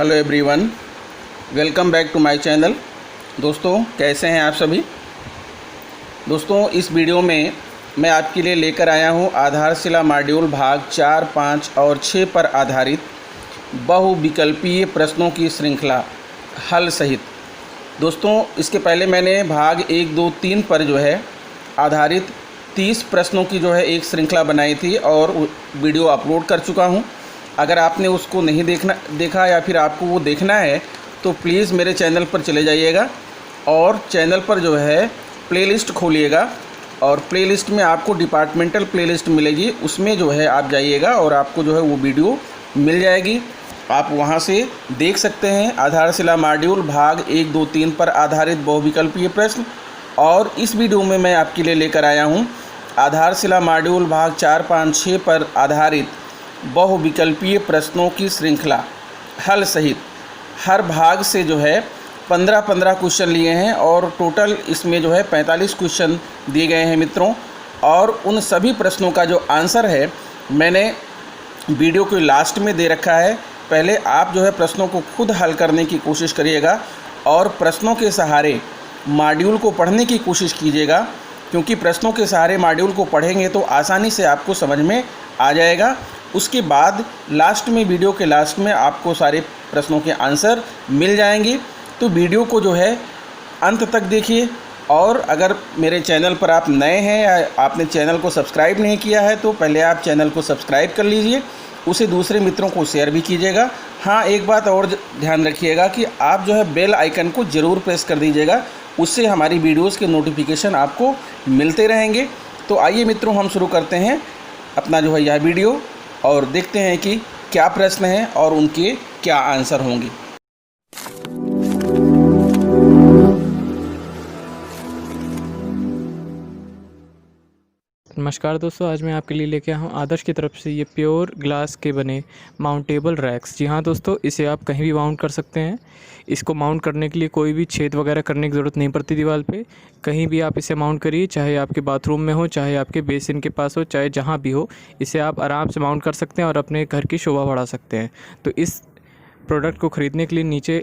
Hello everyone, welcome back to my channel. दोस्तों, कैसे हैं आप सभी। दोस्तों, इस वीडियो में मैं आपके लिए लेकर आया हूं आधारशिला मॉड्यूल भाग 4, 5 और 6 पर आधारित बहुविकल्पीय प्रश्नों की श्रृंखला हल सहित। दोस्तों, इसके पहले मैंने भाग 1, 2, 3 पर आधारित 30 प्रश्नों की एक श्रृंखला बनाई थी और वीडियो अपलोड कर चुका हूं। अगर आपने उसको नहीं देखा या फिर आपको वो देखना है तो प्लीज़ मेरे चैनल पर चले जाइएगा और चैनल पर प्लेलिस्ट खोलिएगा और प्लेलिस्ट में आपको डिपार्टमेंटल प्लेलिस्ट मिलेगी। उसमें आप जाइएगा और आपको वो वीडियो मिल जाएगी। आप वहां से देख सकते हैं आधारशिला मॉड्यूल भाग 1, 2, 3 पर आधारित बहुविकल्पीय प्रश्न। और इस वीडियो में मैं आपके लिए लेकर आया हूं आधारशिला मॉड्यूल भाग 4, 5, 6 पर आधारित बहुविकल्पीय प्रश्नों की श्रृंखला हल सहित। हर भाग से 15-15 क्वेश्चन लिए हैं और टोटल इसमें 45 क्वेश्चन दिए गए हैं मित्रों। और उन सभी प्रश्नों का जो आंसर है मैंने वीडियो के लास्ट में दे रखा है। पहले आप प्रश्नों को खुद हल करने की कोशिश करिएगा और प्रश्नों के सहारे मॉड्यूल को पढ़ने की कोशिश कीजिएगा, क्योंकि प्रश्नों के सहारे मॉड्यूल को पढ़ेंगे तो आसानी से आपको समझ में आ जाएगा। उसके बाद लास्ट में, वीडियो के लास्ट में आपको सारे प्रश्नों के आंसर मिल जाएंगे। तो वीडियो को अंत तक देखिए। और अगर मेरे चैनल पर आप नए हैं या आपने चैनल को सब्सक्राइब नहीं किया है तो पहले आप चैनल को सब्सक्राइब कर लीजिए, उसे दूसरे मित्रों को शेयर भी कीजिएगा। हाँ, एक बात और ध्यान रखिएगा कि आप बेल आइकन को ज़रूर प्रेस कर दीजिएगा, उससे हमारी वीडियोज़ के नोटिफिकेशन आपको मिलते रहेंगे। तो आइए मित्रों, हम शुरू करते हैं अपना यह वीडियो और देखते हैं कि क्या प्रश्न हैं और उनके क्या आंसर होंगे। नमस्कार दोस्तों, आज मैं आपके लिए लेके आया हूँ आदर्श की तरफ से ये प्योर ग्लास के बने माउंटेबल रैक्स। जी हाँ दोस्तों, इसे आप कहीं भी माउंट कर सकते हैं। इसको माउंट करने के लिए कोई भी छेद वगैरह करने की ज़रूरत नहीं पड़ती दीवार पे। कहीं भी आप इसे माउंट करिए, चाहे आपके बाथरूम में हो, चाहे आपके बेसिन के पास हो, चाहे जहाँ भी हो, इसे आप आराम से माउंट कर सकते हैं और अपने घर की शोभा बढ़ा सकते हैं। तो इस प्रोडक्ट को ख़रीदने के लिए नीचे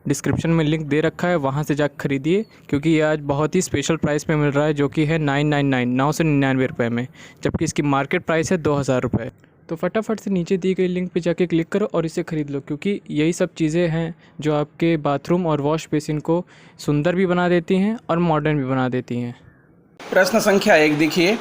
डिस्क्रिप्शन में लिंक दे रखा है, वहाँ से जाकर ख़रीदिए, क्योंकि ये आज बहुत ही स्पेशल प्राइस पे मिल रहा है, जो कि है 999 रुपये में, जबकि इसकी मार्केट प्राइस है 2000 रुपये। तो फटाफट से नीचे दी गई लिंक पे जाके क्लिक करो और इसे ख़रीद लो, क्योंकि यही सब चीज़ें हैं जो आपके बाथरूम और वॉश बेसिन को सुंदर भी बना देती हैं और मॉडर्न भी बना देती हैं। प्रश्न संख्या 1 देखिए,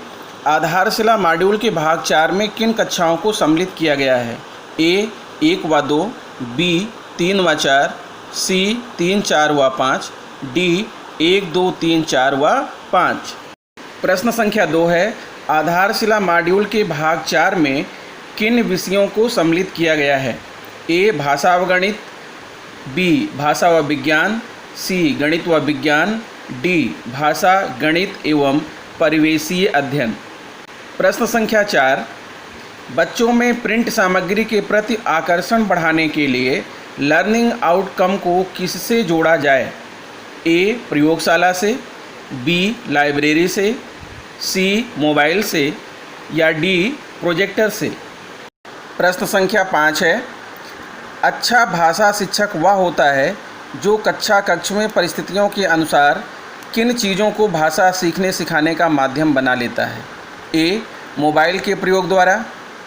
आधारशिला मॉड्यूल के भाग 4 में किन कक्षाओं को सम्मिलित किया गया है। ए 1 व 2, बी 3 व 4, सी 3, 4 व 5, डी 1, 2, 3, 4 व 5। प्रश्न संख्या 2 है, आधारशिला मॉड्यूल के भाग 4 में किन विषयों को सम्मिलित किया गया है। ए भाषा व गणित, बी भाषा व विज्ञान, सी गणित व विज्ञान, डी भाषा, गणित एवं परिवेशीय अध्ययन। प्रश्न संख्या 4, बच्चों में प्रिंट सामग्री के प्रति आकर्षण बढ़ाने के लिए लर्निंग आउटकम को किससे जोड़ा जाए। ए प्रयोगशाला से, बी लाइब्रेरी से, सी मोबाइल से या डी प्रोजेक्टर से। प्रश्न संख्या 5 है, अच्छा भाषा शिक्षक वह होता है जो कक्ष में परिस्थितियों के अनुसार किन चीज़ों को भाषा सीखने सिखाने का माध्यम बना लेता है। ए मोबाइल के प्रयोग द्वारा,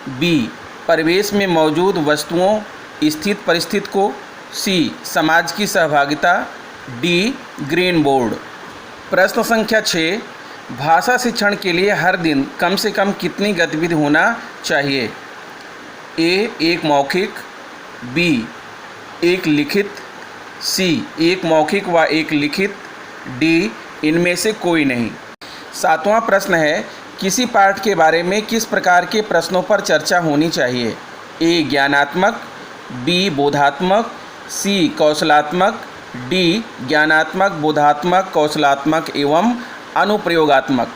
बी परिवेश में मौजूद वस्तुओं स्थित परिस्थिति को, सी समाज की सहभागिता, डी ग्रीन बोर्ड। प्रश्न संख्या 6, भाषा शिक्षण के लिए हर दिन कम से कम कितनी गतिविधि होना चाहिए। ए 1 मौखिक, बी 1 लिखित, सी 1 मौखिक व 1 लिखित, डी इनमें से कोई नहीं। 7वां प्रश्न है, किसी पाठ के बारे में किस प्रकार के प्रश्नों पर चर्चा होनी चाहिए। ए ज्ञानात्मक, बी बोधात्मक, सी कौशलात्मक, डी ज्ञानात्मक, बोधात्मक, कौशलात्मक एवं अनुप्रयोगात्मक।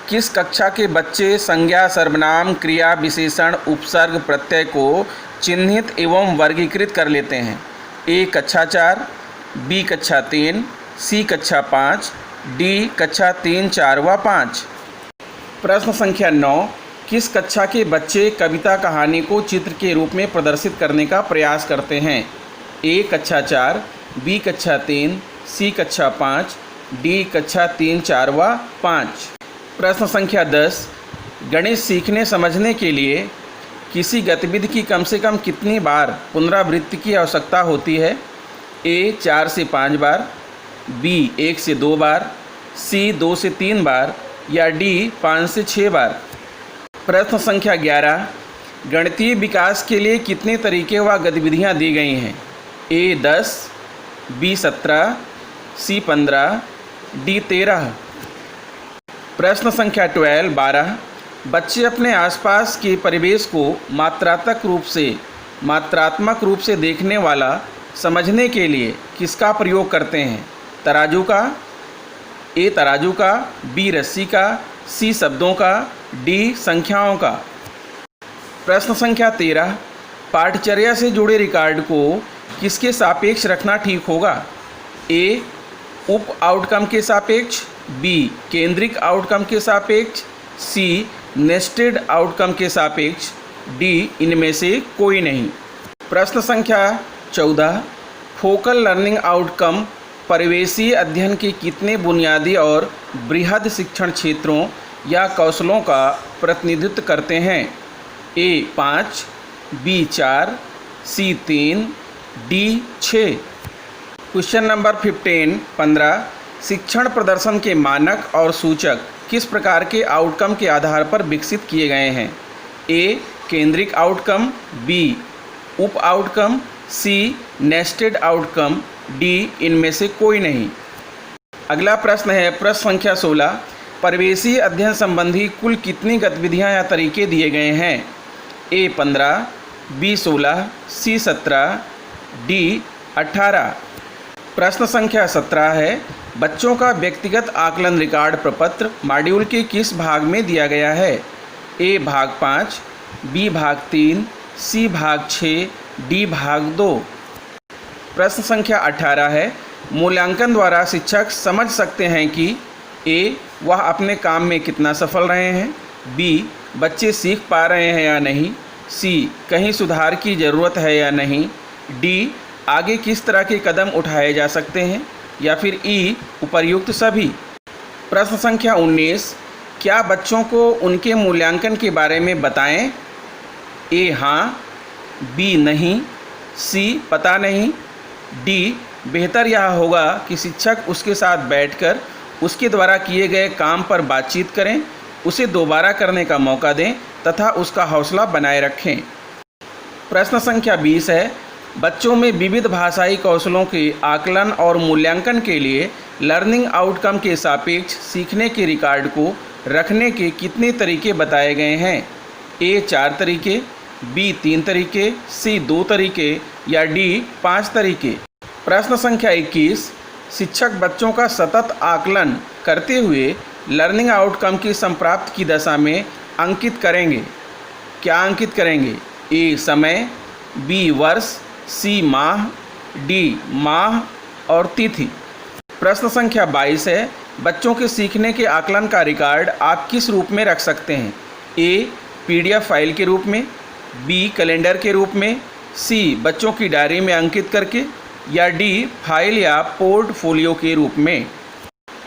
किस कक्षा के बच्चे संज्ञा, सर्वनाम, क्रिया, विशेषण, उपसर्ग, प्रत्यय को चिन्हित एवं वर्गीकृत कर लेते हैं। ए कक्षा 4, बी कक्षा 3, सी कक्षा 5, डी कक्षा 3, 4 व 5। प्रश्न संख्या 9, किस कक्षा के बच्चे कविता कहानी को चित्र के रूप में प्रदर्शित करने का प्रयास करते हैं। ए कक्षा 4, बी कक्षा 3, सी कक्षा 5, डी कक्षा 3, 4 व 5। प्रश्न संख्या 10, गणित सीखने समझने के लिए किसी गतिविधि की कम से कम कितनी बार पुनरावृत्ति की आवश्यकता होती है? ए 4 से 5 बार, बी 1 से 2 बार, सी 2 से 3 बार या डी 5 से 6 बार। प्रश्न संख्या 11, गणितीय विकास के लिए कितने तरीके व गतिविधियाँ दी गई हैं? ए 10, बी 17, सी 15, डी 13। प्रश्न संख्या 12, बच्चे अपने आसपास के परिवेश को मात्रात्मक रूप से देखने वाला समझने के लिए किसका प्रयोग करते हैं? तराजू का, ए तराजू का, बी रस्सी का, सी शब्दों का, डी संख्याओं का। प्रश्न संख्या 13, पाठचर्या से जुड़े रिकॉर्ड को किसके सापेक्ष रखना ठीक होगा? ए उप आउटकम के सापेक्ष, बी केंद्रिक आउटकम के सापेक्ष, सी नेस्टेड आउटकम के सापेक्ष, डी इनमें से कोई नहीं। प्रश्न संख्या 14, फोकल लर्निंग आउटकम परिवेशीय अध्ययन के कितने बुनियादी और बृहद शिक्षण क्षेत्रों या कौशलों का प्रतिनिधित्व करते हैं? ए 5, बी 4, सी 3, डी 6। क्वेश्चन नंबर 15, शिक्षण प्रदर्शन के मानक और सूचक किस प्रकार के आउटकम के आधार पर विकसित किए गए हैं? ए केंद्रिक आउटकम, बी उप आउटकम, सी नेस्टेड आउटकम, डी इनमें से कोई नहीं। अगला प्रश्न है प्रश्न संख्या 16, परिवेशीय अध्ययन संबंधी कुल कितनी गतिविधियां या तरीके दिए गए हैं? ए 15, बी 16, सी 17, डी 18। प्रश्न संख्या 17 है, बच्चों का व्यक्तिगत आकलन रिकॉर्ड प्रपत्र मॉड्यूल के किस भाग में दिया गया है? ए भाग 5, बी भाग 3, सी भाग 6, डी भाग 2। प्रश्न संख्या 18 है, मूल्यांकन द्वारा शिक्षक समझ सकते हैं कि ए वह अपने काम में कितना सफल रहे हैं, बी बच्चे सीख पा रहे हैं या नहीं, सी कहीं सुधार की ज़रूरत है या नहीं, डी आगे किस तरह के कदम उठाए जा सकते हैं या फिर ई उपर्युक्त सभी। प्रश्न संख्या 19, क्या बच्चों को उनके मूल्यांकन के बारे में बताएं? ए हाँ, बी नहीं, सी पता नहीं, डी बेहतर यह होगा कि शिक्षक उसके साथ बैठकर उसके द्वारा किए गए काम पर बातचीत करें, उसे दोबारा करने का मौका दें तथा उसका हौसला बनाए रखें। प्रश्न संख्या 20 है, बच्चों में विविध भाषाई कौशलों के आकलन और मूल्यांकन के लिए लर्निंग आउटकम के सापेक्ष सीखने के रिकॉर्ड को रखने के कितने तरीके बताए गए हैं? ए 4 तरीके, बी 3 तरीके, सी 2 तरीके या डी 5 तरीके। प्रश्न संख्या 21, शिक्षक बच्चों का सतत आकलन करते हुए लर्निंग आउटकम की संप्राप्ति की दशा में अंकित करेंगे। क्या अंकित करेंगे? ए समय, बी वर्ष, सी माह, डी माह और तिथि। प्रश्न संख्या 22 है, बच्चों के सीखने के आकलन का रिकॉर्ड आप किस रूप में रख सकते हैं? ए पीडीएफ फाइल के रूप में, बी कैलेंडर के रूप में, सी बच्चों की डायरी में अंकित करके या डी फाइल या पोर्टफोलियो के रूप में।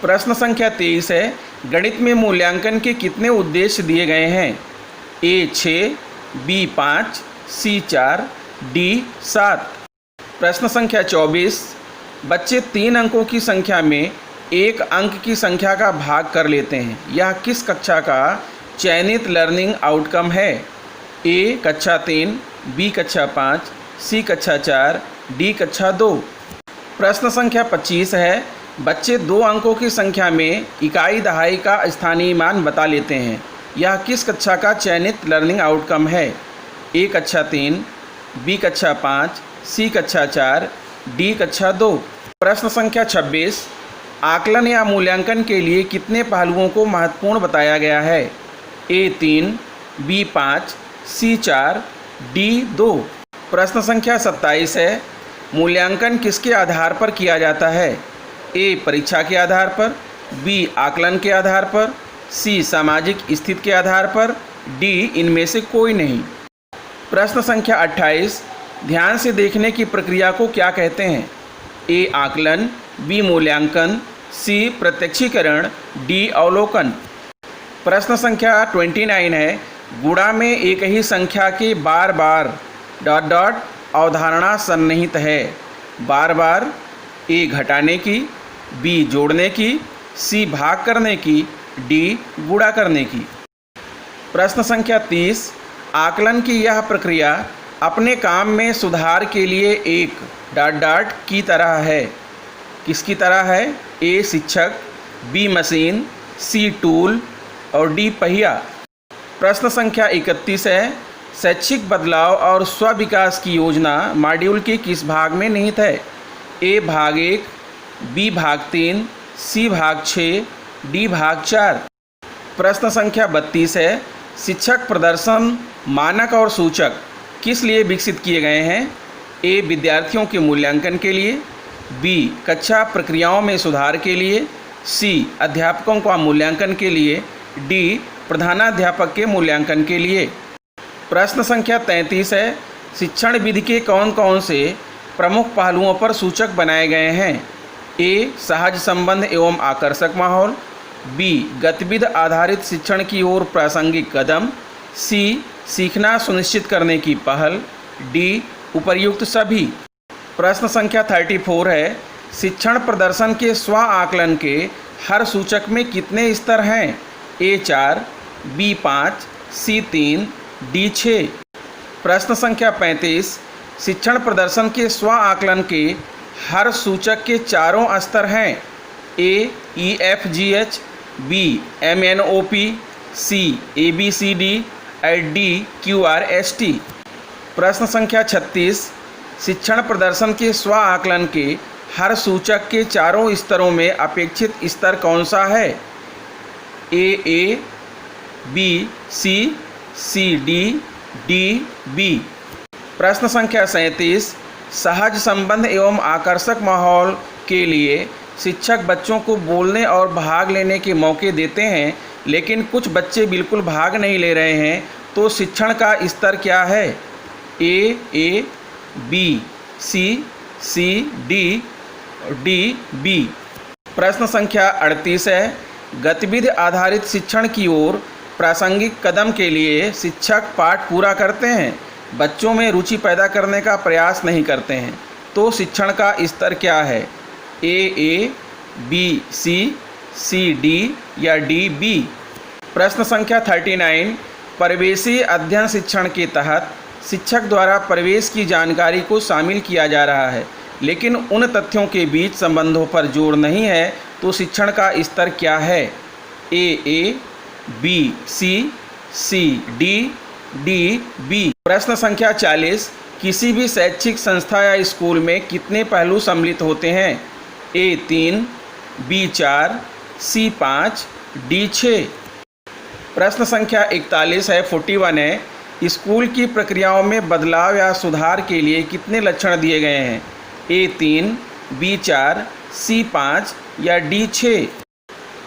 प्रश्न संख्या 23 है, गणित में मूल्यांकन के कितने उद्देश्य दिए गए हैं? ए 6, बी 5, सी 4, डी 7। प्रश्न संख्या 24, बच्चे 3 अंकों की संख्या में 1 अंक की संख्या का भाग कर लेते हैं, यह किस कक्षा का चयनित लर्निंग आउटकम है? ए कक्षा 3, बी कक्षा 5, सी कक्षा 4, डी कक्षा 2। प्रश्न संख्या 25 है, बच्चे 2 अंकों की संख्या में इकाई दहाई का स्थानीय मान बता लेते हैं, यह किस कक्षा का चयनित लर्निंग आउटकम है? ए कक्षा 3, बी कक्षा 5, सी कक्षा 4, डी कक्षा 2। प्रश्न संख्या 26, आकलन या मूल्यांकन के लिए कितने पहलुओं को महत्वपूर्ण बताया गया है? ए 3, बी 5, सी 4, डी 2। प्रश्न संख्या 27 है, मूल्यांकन किसके आधार पर किया जाता है? ए परीक्षा के आधार पर, बी आकलन के आधार पर, सी सामाजिक स्थिति के आधार पर, डी इनमें से कोई नहीं। प्रश्न संख्या 28, ध्यान से देखने की प्रक्रिया को क्या कहते हैं? ए आकलन, बी मूल्यांकन, सी प्रत्यक्षीकरण, डी अवलोकन। प्रश्न संख्या 29 है, गुणा में एक ही संख्या के बार बार ... अवधारणा सन्निहित है। बार बार, ए घटाने की, बी जोड़ने की, सी भाग करने की, डी गुणा करने की। प्रश्न संख्या 30, आकलन की यह प्रक्रिया अपने काम में सुधार के लिए एक ... की तरह है। किसकी तरह है? ए शिक्षक, बी मशीन, सी टूल और डी पहिया। प्रश्न संख्या 31 है, शैक्षिक बदलाव और स्व विकास की योजना मॉड्यूल के किस भाग में निहित है? ए भाग 1, बी भाग 3, सी भाग 6, डी भाग 4। प्रश्न संख्या 32 है, शिक्षक प्रदर्शन मानक और सूचक किस लिए विकसित किए गए हैं? ए विद्यार्थियों के मूल्यांकन के लिए, बी कक्षा प्रक्रियाओं में सुधार के लिए, सी अध्यापकों का मूल्यांकन के लिए, डी प्रधानाध्यापक के मूल्यांकन के लिए। प्रश्न संख्या 33 है, शिक्षण विधि के कौन कौन से प्रमुख पहलुओं पर सूचक बनाए गए हैं? ए सहज संबंध एवं आकर्षक माहौल, बी गतिविधि आधारित शिक्षण की ओर प्रासंगिक कदम, सी सीखना सुनिश्चित करने की पहल, डी उपर्युक्त सभी। प्रश्न संख्या 34 है, शिक्षण प्रदर्शन के स्व आकलन के हर सूचक में कितने स्तर हैं? ए 4, बी 5, सी 3, डी 6। प्रश्न संख्या 35, शिक्षण प्रदर्शन के स्व आकलन के हर सूचक के चारों स्तर हैं। ए EFGH, बी MNOP, सी ABCD और डी QRST। प्रश्न संख्या 36, शिक्षण प्रदर्शन के स्व आकलन के हर सूचक के चारों स्तरों में अपेक्षित स्तर कौन सा है? A, B, C, D, D, B। प्रश्न संख्या 37, सहज संबंध एवं आकर्षक माहौल के लिए शिक्षक बच्चों को बोलने और भाग लेने के मौके देते हैं, लेकिन कुछ बच्चे बिल्कुल भाग नहीं ले रहे हैं, तो शिक्षण का स्तर क्या है? A, B, C, D, B। प्रश्न संख्या 38 है, गतिविधि आधारित शिक्षण की ओर प्रासंगिक कदम के लिए शिक्षक पाठ पूरा करते हैं, बच्चों में रुचि पैदा करने का प्रयास नहीं करते हैं, तो शिक्षण का स्तर क्या है? A, B, C, D या D, B। प्रश्न संख्या 39, परिवेशी अध्ययन शिक्षण के तहत शिक्षक द्वारा परिवेश की जानकारी को शामिल किया जा रहा है, लेकिन उन तथ्यों के बीच संबंधों पर जोर नहीं है, तो शिक्षण का स्तर क्या है? A, B, C, D, B। प्रश्न संख्या 40, किसी भी शैक्षिक संस्था या स्कूल में कितने पहलू सम्मिलित होते हैं? A 3, B 4, C 5, D 6। प्रश्न संख्या 41 है, 41 है, स्कूल की प्रक्रियाओं में बदलाव या सुधार के लिए कितने लक्षण दिए गए हैं? A 3, B 4, C 5 या D 6।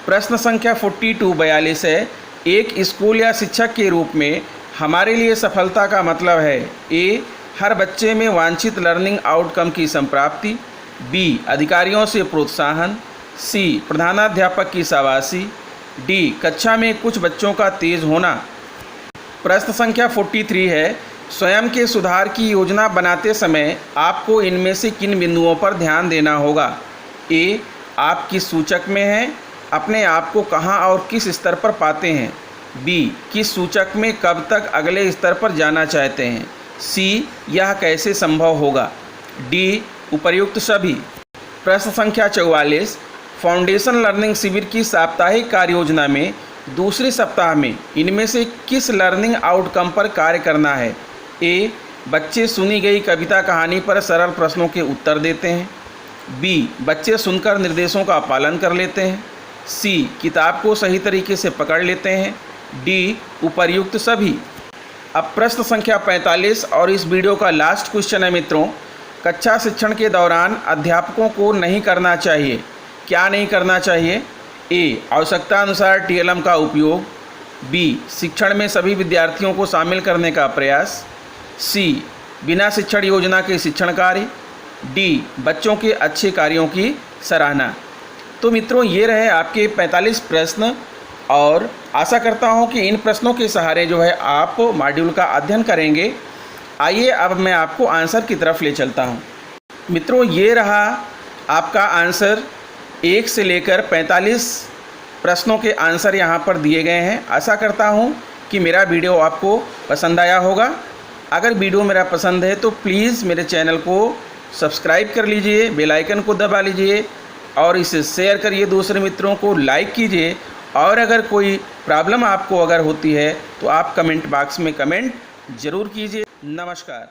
प्रश्न संख्या 42 है, एक स्कूल या शिक्षक के रूप में हमारे लिए सफलता का मतलब है? A हर बच्चे में वांछित लर्निंग आउटकम की संप्राप्ति, B अधिकारियों से प्रोत्साहन, C प्रधानाध्यापक की शाबाशी, D कक्षा में कुछ बच्चों का तेज होना। प्रश्न संख्या 43 है, स्वयं के सुधार की योजना बनाते समय आपको इनमें से किन बिंदुओं पर ध्यान देना होगा? A आप किस सूचक में हैं, अपने आप को कहाँ और किस स्तर पर पाते हैं? B किस सूचक में कब तक अगले स्तर पर जाना चाहते हैं? C यह कैसे संभव होगा? D उपर्युक्त सभी। प्रश्न संख्या 44, फाउंडेशन लर्निंग शिविर की साप्ताहिक कार्ययोजना में दूसरे सप्ताह में इनमें से किस लर्निंग आउटकम पर कार्य करना है? A बच्चे सुनी गई कविता कहानी पर सरल प्रश्नों के उत्तर देते हैं, B बच्चे सुनकर निर्देशों का पालन कर लेते हैं, C किताब को सही तरीके से पकड़ लेते हैं, D उपर्युक्त सभी। अब प्रश्न संख्या 45 और इस वीडियो का लास्ट क्वेश्चन है मित्रों, कक्षा शिक्षण के दौरान अध्यापकों को नहीं करना चाहिए, क्या नहीं करना चाहिए? A आवश्यकता अनुसार TLM का उपयोग, B शिक्षण में सभी विद्यार्थियों को शामिल करने का प्रयास, C बिना शिक्षण योजना के शिक्षण कार्य, डी बच्चों के अच्छे कार्यों की सराहना। तो मित्रों, ये रहे आपके 45 प्रश्न और आशा करता हूँ कि इन प्रश्नों के सहारे जो है आप मॉड्यूल का अध्ययन करेंगे। आइए अब मैं आपको आंसर की तरफ ले चलता हूँ। मित्रों, ये रहा आपका आंसर। 1 से लेकर 45 प्रश्नों के आंसर यहाँ पर दिए गए हैं। आशा करता हूँ कि मेरा वीडियो आपको पसंद आया होगा। अगर वीडियो मेरा पसंद है तो प्लीज़ मेरे चैनल को सब्सक्राइब कर लीजिए, बेल आइकन को दबा लीजिए और इसे शेयर करिए, दूसरे मित्रों को लाइक कीजिए। और अगर कोई प्रॉब्लम आपको अगर होती है तो आप कमेंट बॉक्स में कमेंट ज़रूर कीजिए। नमस्कार।